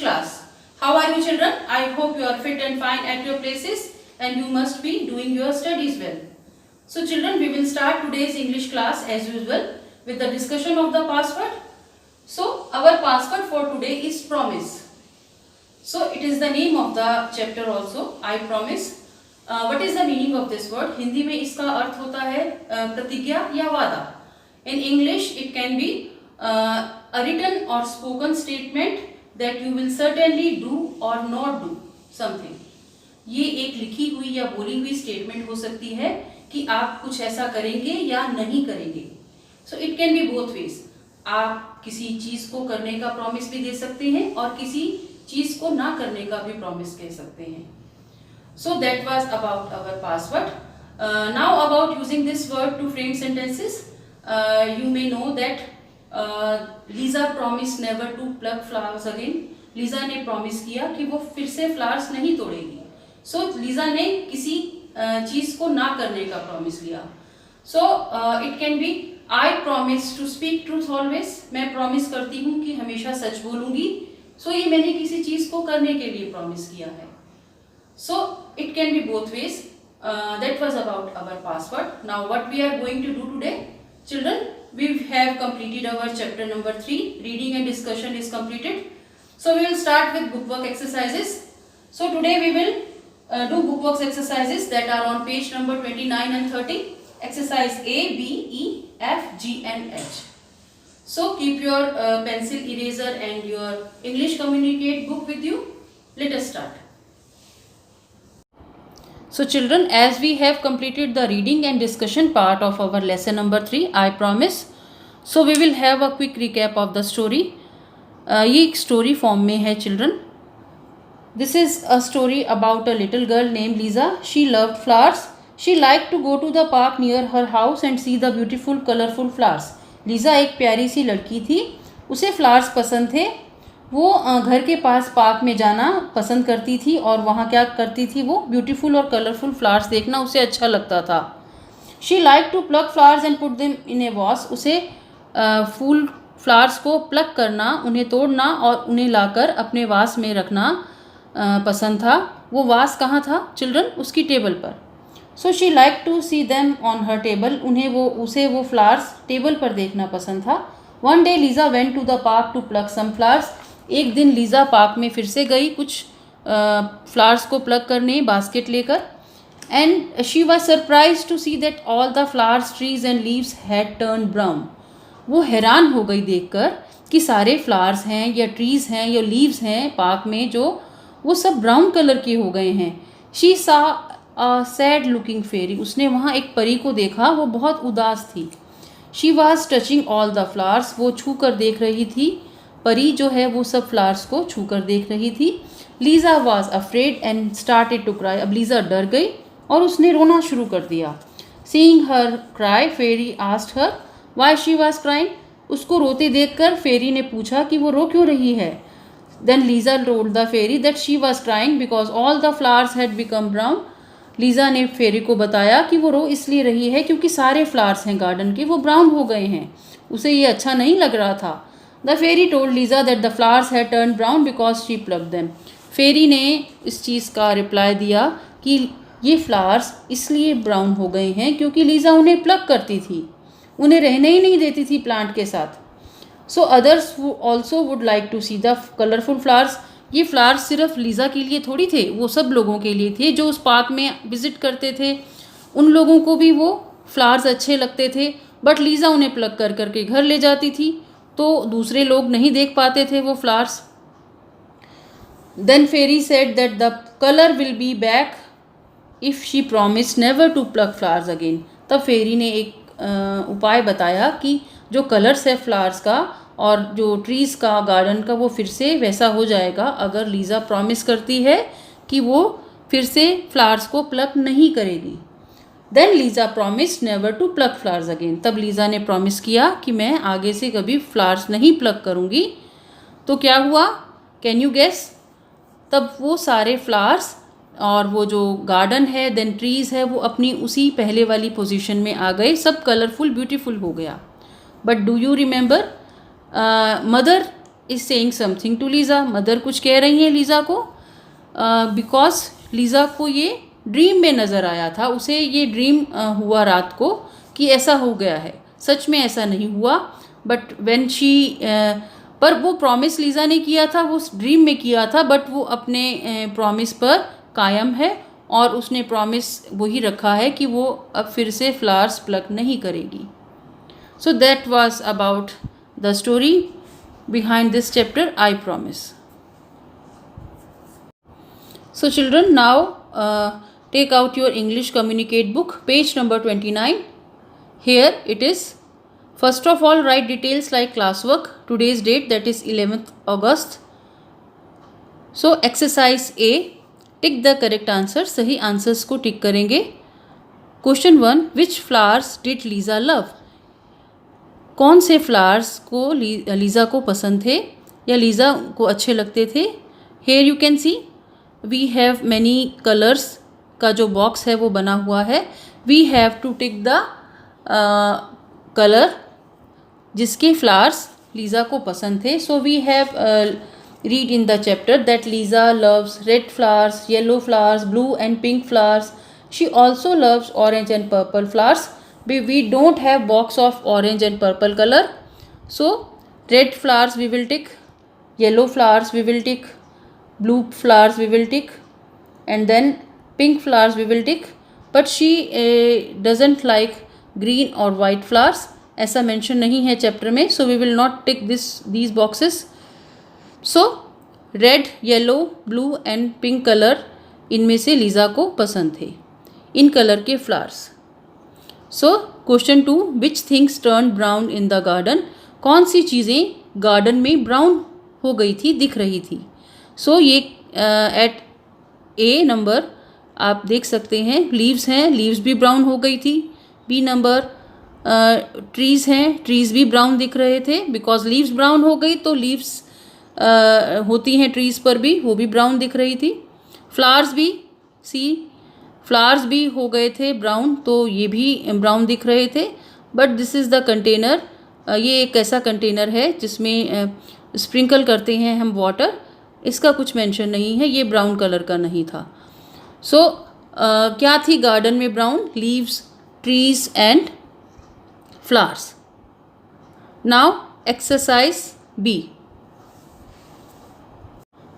class. How are you children? I hope you are fit and fine at your places and you must be doing your studies well. So children, we will start today's English class as usual with the discussion of the password. So our password for today is promise. So it is the name of the chapter also, I promise. What is the meaning of this word? Hindi में इसका अर्थ होता है प्रतिज्ञा या वादा. In English it can be a written or spoken statement that you will certainly do or not do something. ये एक लिखी हुई या बोली हुई स्टेटमेंट हो सकती है कि आप कुछ ऐसा करेंगे या नहीं करेंगे. सो it can be both veg. आप किसी चीज को करने का प्रॉमिस भी दे सकते हैं और किसी चीज को ना करने का भी प्रॉमिस कह सकते हैं. So that was about our password. Now about using this word to frame sentences. You may know that Lisa promise never to pluck flowers again. Lisa ने प्रॉमिस किया कि वो फिर से फ्लावर्स नहीं तोड़ेगी. सो लीजा ने किसी चीज को ना करने का प्रॉमिस लिया. So it can be I promise to speak truth always. मैं प्रॉमिस करती हूँ कि हमेशा सच बोलूंगी. सो ये मैंने किसी चीज को करने के लिए प्रॉमिस किया है. So it can be both ways. That was about our password. Now what we are going to do today children, we have completed our chapter number 3. Reading and discussion is completed. So we will start with bookwork exercises. So today we will do bookwork exercises that are on page number 29 and 30. Exercise A, B, E, F, G and H. So keep your pencil, eraser and your English Communicate book with you. Let us start. So children, as we have completed the reading and discussion part of our lesson number 3, I promise. So we will have a quick recap of the story. ये एक story form में है children. This is a story about a little girl named Lisa. She loved flowers. She liked to go to the park near her house and see the beautiful colorful flowers. Lisa एक प्यारी सी लड़की थी. उसे flowers पसंद थे. वो घर के पास पार्क में जाना पसंद करती थी और वहाँ क्या करती थी, वो ब्यूटीफुल और कलरफुल फ्लावर्स देखना उसे अच्छा लगता था. She like to pluck flowers and put them in a vase. उसे फूल फ्लावर्स को प्लग करना, उन्हें तोड़ना और उन्हें लाकर अपने वास में रखना पसंद था. वो वास कहाँ था चिल्ड्रन? उसकी टेबल पर. So she like to see them on her table. उसे वो फ्लावर्स टेबल पर देखना पसंद था. One day Lisa went to the park to pluck some flowers. एक दिन लीजा पार्क में फिर से गई कुछ फ्लावर्स को प्लग करने बास्केट लेकर. And she was surprise to see that all the flowers, trees and leaves had turn brown. वो हैरान हो गई देखकर कि सारे फ्लावर्स हैं या ट्रीज़ हैं या लीव्स हैं पार्क में जो वो सब ब्राउन कलर के हो गए हैं. शी सा अ सैड लुकिंग फेरी. उसने वहाँ एक परी को देखा, वो बहुत उदास थी. She was touching all the flowers. वो छू कर देख रही थी. परी जो है वो सब फ्लावर्स को छू कर देख रही थी. Lisa was afraid and started to cry. अब लीजा डर गई और उसने रोना शुरू कर दिया. Seeing her cry fairy asked her why she was crying. उसको रोते देखकर फेरी ने पूछा कि वो रो क्यों रही है. Then Lisa told the fairy that she was crying because all the flowers had become brown. Lisa ने फेरी को बताया कि वो रो इसलिए रही है क्योंकि सारे फ्लावर्स हैं गार्डन के वो ब्राउन हो गए हैं. उसे ये अच्छा नहीं लग रहा था. The fairy told Lisa that the flowers had turned brown because she plucked them. फेरी ने इस चीज़ का रिप्लाई दिया कि ये फ्लावर्स इसलिए ब्राउन हो गए हैं क्योंकि लीज़ा उन्हें प्लग करती थी, उन्हें रहने ही नहीं देती थी प्लांट के साथ. So others also would like to see the colourful flowers. ये फ्लावर्स सिर्फ लीज़ा के लिए थोड़ी थे, वो सब लोगों के लिए थे जो उस पार्क में विज़िट करते थे. उन लोगों को भी वो फ्लावर्स अच्छे लगते थे. बट लीज़ा उन्हें प्लग कर करके घर ले जाती थी तो दूसरे लोग नहीं देख पाते थे वो flowers. Then fairy said that the colour will be back if she promise never to pluck flowers again. तब फेरी ने एक उपाय बताया कि जो कलर्स है फ्लावर्स का और जो ट्रीज़ का गार्डन का वो फिर से वैसा हो जाएगा अगर लीज़ा प्रॉमिस करती है कि वो फिर से फ्लावर्स को प्लग नहीं करेगी. Then Lisa promise never to pluck flowers again. तब लीज़ा ने प्रॉमिस किया कि मैं आगे से कभी फ्लावर्स नहीं प्लग करूँगी. तो क्या हुआ, कैन यू गेस? तब वो सारे फ्लावर्स और वो जो गार्डन है देन ट्रीज़ है वो अपनी उसी पहले वाली पोजीशन में आ गए. सब कलरफुल ब्यूटीफुल हो गया. But do you remember mother is saying something to Lisa, mother कुछ कह रही हैं लीज़ा को, बिकॉज लीज़ा को ये ड्रीम में नज़र आया था, उसे ये ड्रीम हुआ रात को कि ऐसा हो गया है, सच में ऐसा नहीं हुआ, बट व्हेन शी पर वो प्रॉमिस लीज़ा ने किया था वो ड्रीम में किया था, बट वो अपने प्रॉमिस पर कायम है और उसने प्रॉमिस वही रखा है कि वो अब फिर से फ्लावर्स प्लक नहीं करेगी. सो that was about the story behind this chapter, I promise. So children, now take out your English Communicate book, page number 29. Here it is. First of all, write details like classwork, today's date, that is 11th August. So exercise A, tick the correct answer. सही answers को टिक करेंगे. Question 1, which flowers did Lisa love? कौन से flowers को Lisa को पसंद थे या लीज़ा को अच्छे लगते थे. Here you can see we have many colours का जो बॉक्स है वो बना हुआ है. We have to tick the colour जिसके फ्लावर्स लीज़ा को पसंद थे. So we have read in the chapter that Lisa loves red flowers, yellow flowers, blue and pink flowers. She also loves orange and purple flowers. We don't have box of orange and purple color, so red flowers we will tick, yellow flowers we will tick, blue flowers we will tick, and then pink flowers we will tick. But she doesn't like green or white flowers, ऐसा mention नहीं है chapter में, so we will not tick these boxes. So red, yellow, blue and pink color इनमें से Lisa को पसंद थे, in colour के flowers. So question 2, which things turn brown in the garden? कौन सी चीज़ें गार्डन में ब्राउन हो गई थी, दिख रही थी. सो ये एट ए नंबर आप देख सकते हैं लीव्स हैं, लीव्स भी ब्राउन हो गई थी. बी नंबर ट्रीज़ हैं, ट्रीज़ भी ब्राउन दिख रहे थे, बिकॉज लीव्स ब्राउन हो गई तो लीव्स होती हैं ट्रीज़ पर भी, वो भी ब्राउन दिख रही थी. फ्लावर्स भी, सी फ्लावर्स भी हो गए थे ब्राउन, तो ये भी ब्राउन दिख रहे थे. But this is the container, ये एक ऐसा कंटेनर है जिसमें स्प्रिंकल करते हैं हम वाटर, इसका कुछ मेंशन नहीं है, ये ब्राउन कलर का नहीं था. सो क्या थी गार्डन में brown? Leaves, trees and flowers. Now exercise B.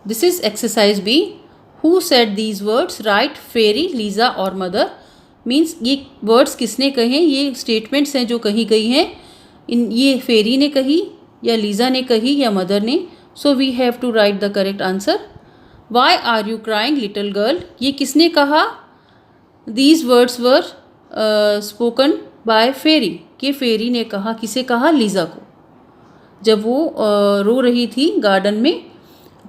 This is exercise B. Who said these words? Write fairy, Lisa और mother. मीन्स ये वर्ड्स किसने कहे, ये स्टेटमेंट्स हैं जो कही गई हैं, ये फेरी ने कही या लीज़ा ने कही या मदर ने. So we have to write the correct answer. Why are you crying little girl, ये किसने कहा? These words were spoken by fairy, कि फेरी ने कहा, किसे कहा? लीज़ा को, जब वो रो रही थी गार्डन में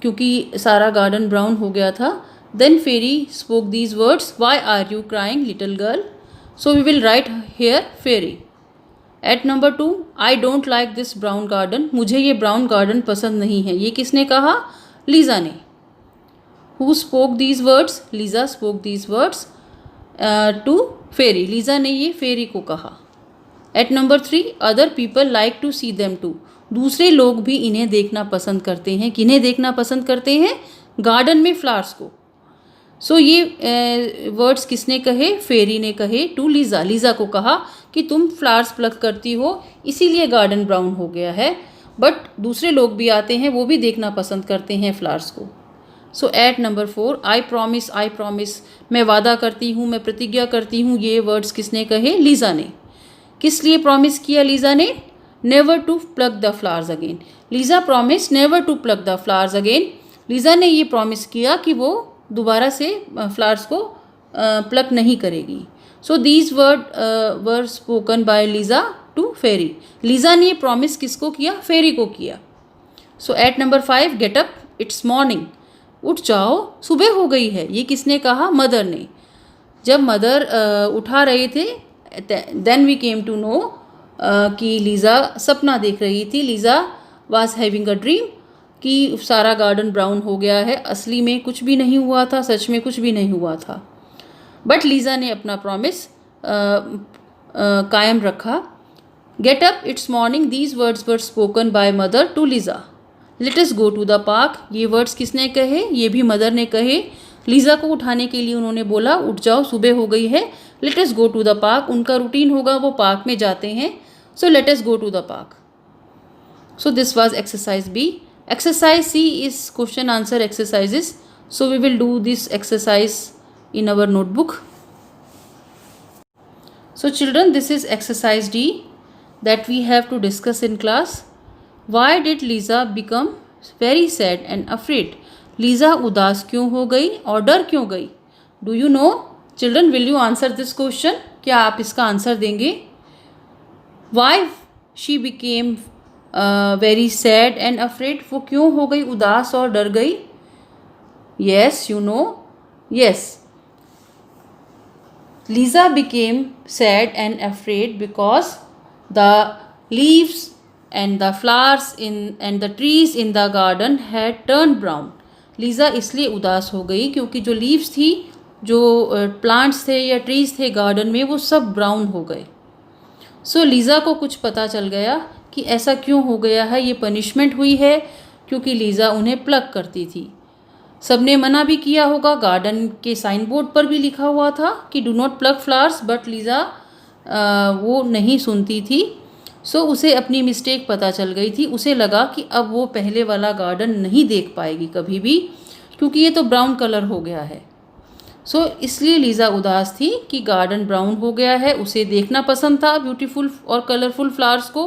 क्योंकि सारा गार्डन ब्राउन हो गया था. Then fairy spoke these words, why are you crying little girl. So we will write here fairy. At number 2, I don't like this brown garden, मुझे ये ब्राउन गार्डन पसंद नहीं है, ये किसने कहा? लीज़ा ने. Who spoke these words? Lisa spoke these words to fairy, Lisa ने ये फेरी को कहा. At number 3, other people like to see them too, दूसरे लोग भी इन्हें देखना पसंद करते हैं. किन्हें देखना पसंद करते हैं? गार्डन में फ्लावर्स को. सो ये वर्ड्स किसने कहे? फेरी ने कहे टू लीज़ा, लीज़ा को कहा कि तुम फ्लावर्स प्लक करती हो इसीलिए गार्डन ब्राउन हो गया है, बट दूसरे लोग भी आते हैं, वो भी देखना पसंद करते हैं फ्लावर्स को. सो एट नंबर 4, आई प्रॉमिस, मैं वादा करती हूँ, मैं प्रतिज्ञा करती हूँ, ये वर्ड्स किसने कहे? लीज़ा ने. किस लिए प्रॉमिस किया लीज़ा ने? Never to pluck the flowers again. Lisa promise never to pluck the flowers again. Lisa ने ये प्रॉमिस किया कि वो दोबारा से फ्लावर्स को प्लक नहीं करेगी. So these word were spoken by Liza to fairy. Lisa ने ये प्रॉमिस किसको किया? फेरी को किया. So at number 5, get up, it's morning, उठ जाओ, सुबह हो गई है, ये किसने कहा? मदर ने. जब मदर उठा रहे थे, then we came to know कि लीज़ा सपना देख रही थी. Lisa was having a dream कि सारा गार्डन ब्राउन हो गया है, असली में कुछ भी नहीं हुआ था, सच में कुछ भी नहीं हुआ था. बट लीज़ा ने अपना प्रॉमिस कायम रखा. Get up, it's morning, these words were spoken by mother to Lisa. Let us go to the park, ये वर्ड्स किसने कहे? ये भी मदर ने कहे। लीज़ा को उठाने के लिए उन्होंने बोला उठ जाओ सुबह हो गई है, let us go to the park. उनका रूटीन होगा वो पार्क में जाते हैं, so let us go to the park. So this was exercise B. Exercise C is question answer exercises, so we will do this exercise in our notebook. So children, this is exercise D that we have to discuss in class. Why did Lisa become very sad and afraid? Lisa उदास क्यों हो गई और डर क्यों गई? Do you know? Children, will you answer this question? क्या आप इसका आंसर देंगे? Why she became very sad and afraid? वो क्यों हो गई उदास और डर गई? Yes, you know. Yes. Lisa became sad and afraid because the leaves and the flowers and the trees in the garden had turned brown. Lisa इसलिए उदास हो गई क्योंकि जो लीव्स थी, जो प्लांट्स थे या ट्रीज थे गार्डन में, वो सब ब्राउन हो गए। सो लीज़ा को कुछ पता चल गया कि ऐसा क्यों हो गया है, ये पनिशमेंट हुई है क्योंकि लीज़ा उन्हें प्लक करती थी। सबने मना भी किया होगा, गार्डन के साइन बोर्ड पर भी लिखा हुआ था कि do not pluck flowers, but Lisa वो नहीं सुनती थी। सो उसे अपनी मिस्टेक पता चल गई थी। उसे लगा कि अब वो पहले वाला गार्डन नहीं देख पाएगी कभी भी, क्योंकि ये तो ब्राउन कलर हो गया है। सो इसलिए लीज़ा उदास थी कि गार्डन ब्राउन हो गया है। उसे देखना पसंद था ब्यूटीफुल और कलरफुल फ्लावर्स को,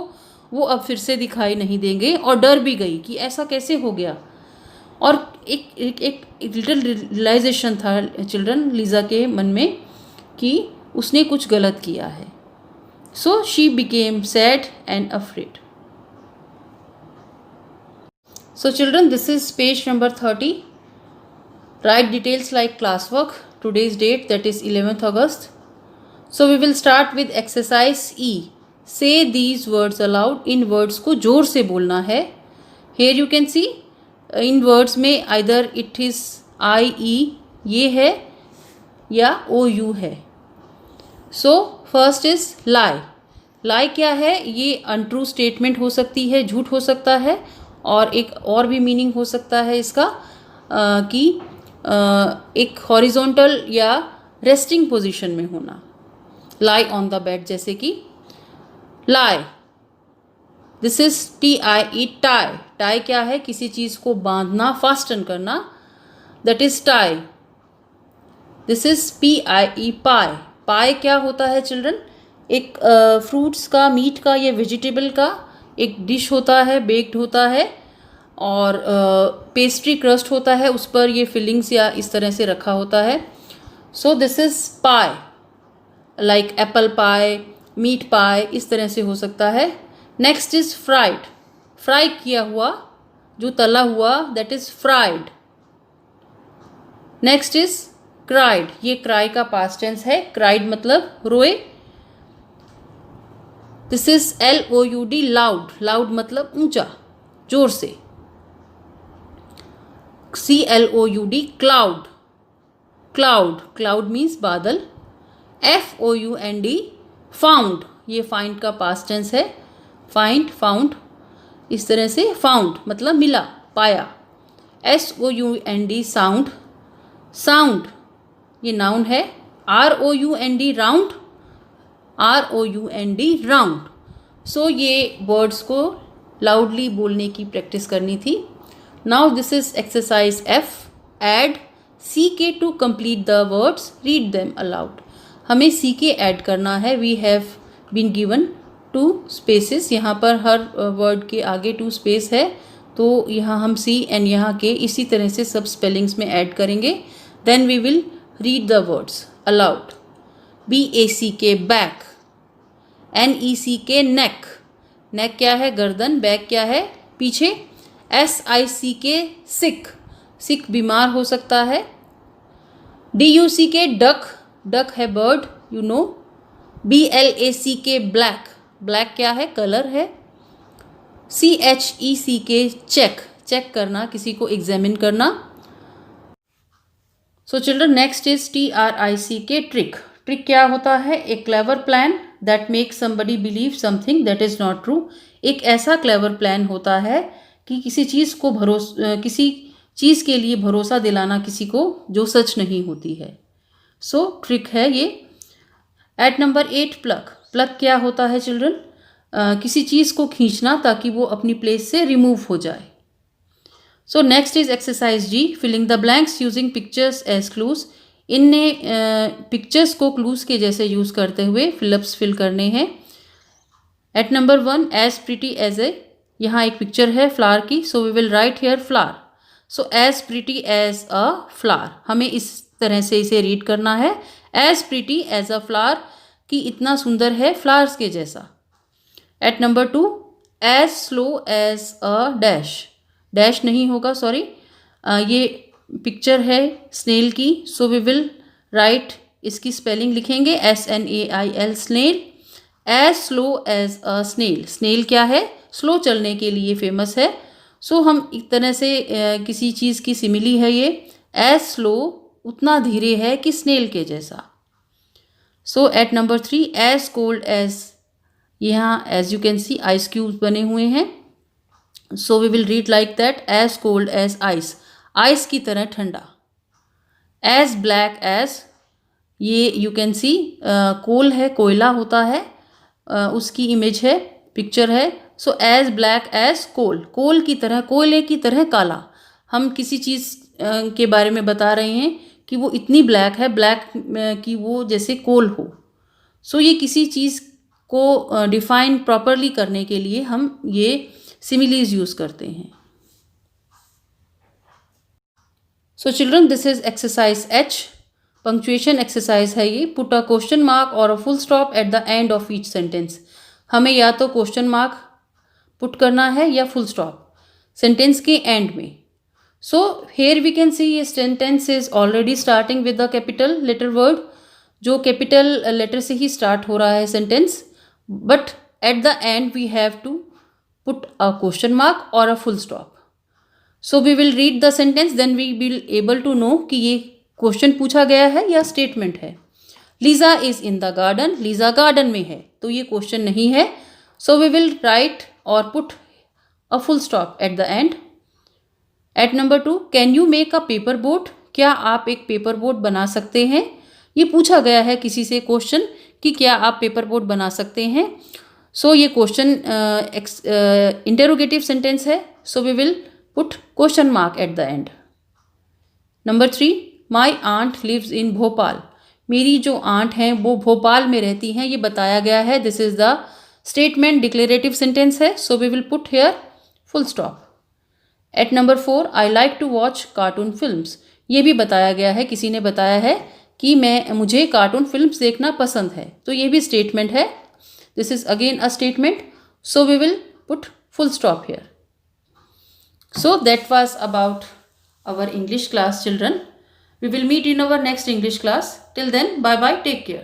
वो अब फिर से दिखाई नहीं देंगे, और डर भी गई कि ऐसा कैसे हो गया। और एक लिटिल रियलाइजेशन था चिल्ड्रन लीज़ा के मन में कि उसने कुछ गलत किया है। So she became sad and afraid. So children, this is page number 30. Write details like classwork. Today's date, that is 11th August. So we will start with exercise E. Say these words aloud. In words को जोर से बोलना है। Here you can see in words में either it is I ई ये है या ओ you है। सो फर्स्ट इज लाई। लाई क्या है? ये अनट्रू स्टेटमेंट हो सकती है, झूठ हो सकता है, और एक और भी मीनिंग हो सकता है इसका कि एक हॉरिजॉन्टल या रेस्टिंग पोजीशन में होना, लाई ऑन द बेड, जैसे कि lie. This is TIE tie. Tie क्या है? किसी चीज़ को बांधना, फास्टन करना, that is tie. This is PIE pie. Pie क्या होता है चिल्ड्रन? एक फ्रूट्स का, मीट का या वेजिटेबल का एक डिश होता है, बेक्ड होता है, और पेस्ट्री क्रस्ट होता है, उस पर ये फिलिंग्स या इस तरह से रखा होता है। So this is pie, like apple pie, meat pie, इस तरह से हो सकता है। Next is fried. फ्राई किया हुआ, जो तला हुआ, that is fried. Next is cried. ये क्राई का पास्ट टेंस है, क्राइड मतलब रोए। This is LOUD, loud. Loud मतलब ऊंचा, जोर से। CLOUD, cloud. Cloud, cloud means बादल। FOUND, found. ये फाइंड का पास्ट टेंस है, फाइंड, फाउंड, इस तरह से। फाउंड मतलब मिला, पाया। SOUND, sound. साउंड ये नाउन है। ROUND, round. ROUND, round. So ये वर्ड्स को लाउडली बोलने की प्रैक्टिस करनी थी। Now this is exercise F. Add CK to complete the words, read them aloud. हमें CK ऐड करना है। We have been given 2 spaces. यहाँ पर हर वर्ड के आगे 2 स्पेस है, तो यहाँ हम C एंड यहाँ के इसी तरह से सब स्पेलिंग्स में ऐड करेंगे। Then we will read the words aloud. BACK, back. NECK, neck. Neck क्या है? गर्दन। बैक क्या है? पीछे। SICK, सिक। सिक बीमार हो सकता है। DUCK, duck. डक है bird, you know. BLACK, black. Black क्या है? कलर है। CHECK, check. चेक करना, किसी को एग्जामिन करना। So children, next is TRICK, trick. Trick क्या होता है? A clever plan that make somebody believe something that is not true. एक ऐसा क्लेवर प्लान होता है कि किसी चीज़ के लिए भरोसा दिलाना किसी को जो सच नहीं होती है। सो ट्रिक है ये। Eight number 8 plug. प्लग क्या होता है चिल्ड्रन? किसी चीज़ को खींचना ताकि वो अपनी प्लेस से रिमूव हो जाए। So next is exercise G, filling the blanks using pictures as clues. इनने पिक्चर्स को क्लूज के जैसे यूज़ करते हुए फिलअप्स फिल करने हैं। At number 1 as pretty as a, यहाँ एक पिक्चर है फ्लावर की, so we will write here flower. So as pretty as a flower, हमें इस तरह से इसे रीड करना है, as pretty as a flower, कि इतना सुंदर है फ्लावर्स के जैसा। At number 2 as slow as a dash. Dash नहीं होगा, सॉरी, ये पिक्चर है स्नेल की, सो वी विल राइट, इसकी स्पेलिंग लिखेंगे SNAIL, snail. As slow as a snail. Snail क्या है? स्लो चलने के लिए फेमस है। सो हम एक तरह से किसी चीज़ की सिमिली है ये, एज स्लो, उतना धीरे है कि स्नेल के जैसा। So at number 3 as cold as, यहाँ as you can see ice cubes बने हुए हैं, so we will read like that, as cold as ice, ice की तरह ठंडा। एज ब्लैक एज, ये यू कैन सी कोल है, कोयला होता है, उसकी इमेज है, पिक्चर है। So as black as coal, coal की तरह, कोयले की तरह काला। हम किसी चीज़ के बारे में बता रहे हैं कि वो इतनी ब्लैक है, ब्लैक कि वो जैसे कोल हो। सो ये किसी चीज़ को डिफाइन प्रॉपरली करने के लिए हम ये सिमिलीज यूज़ करते हैं। So children, this is exercise H, punctuation exercise है ये। पुट अ क्वेश्चन मार्क और a full stop at the end of each sentence. हमें या तो क्वेश्चन मार्क पुट करना है या फुल स्टॉप सेंटेंस के एंड में। So here we can see ये sentence is already starting with the capital letter word, जो कैपिटल लेटर से ही स्टार्ट हो रहा है sentence, but eight the end we have to put a question mark और a full stop. So we will read the sentence, then we will able to know कि ये question पूछा गया है या स्टेटमेंट है। Lisa is in the garden, Lisa garden में है, तो ये क्वेश्चन नहीं है। सो वी विल राइट और put a full stop at the end. At number 2 can you make a paper boat, क्या आप एक पेपर बोट बना सकते हैं? ये पूछा गया है किसी से क्वेश्चन कि क्या आप पेपर बोट बना सकते हैं। सो ये क्वेश्चन इंटेरोगेटिव सेंटेंस है, so we will put question mark at the end. Number 3 my aunt lives in Bhopal, मेरी जो आंट हैं वो भोपाल में रहती हैं, ये बताया गया है। This is the statement, declarative sentence है, so we will put here full stop. At number 4 I like to watch cartoon films, ये भी बताया गया है, किसी ने बताया है कि मुझे कार्टून फिल्म्स देखना पसंद है, तो ये भी स्टेटमेंट है। This is again a statement, so we will put full stop here. So that was about our English class, children. We will meet in our next English class. Till then, bye bye, take care.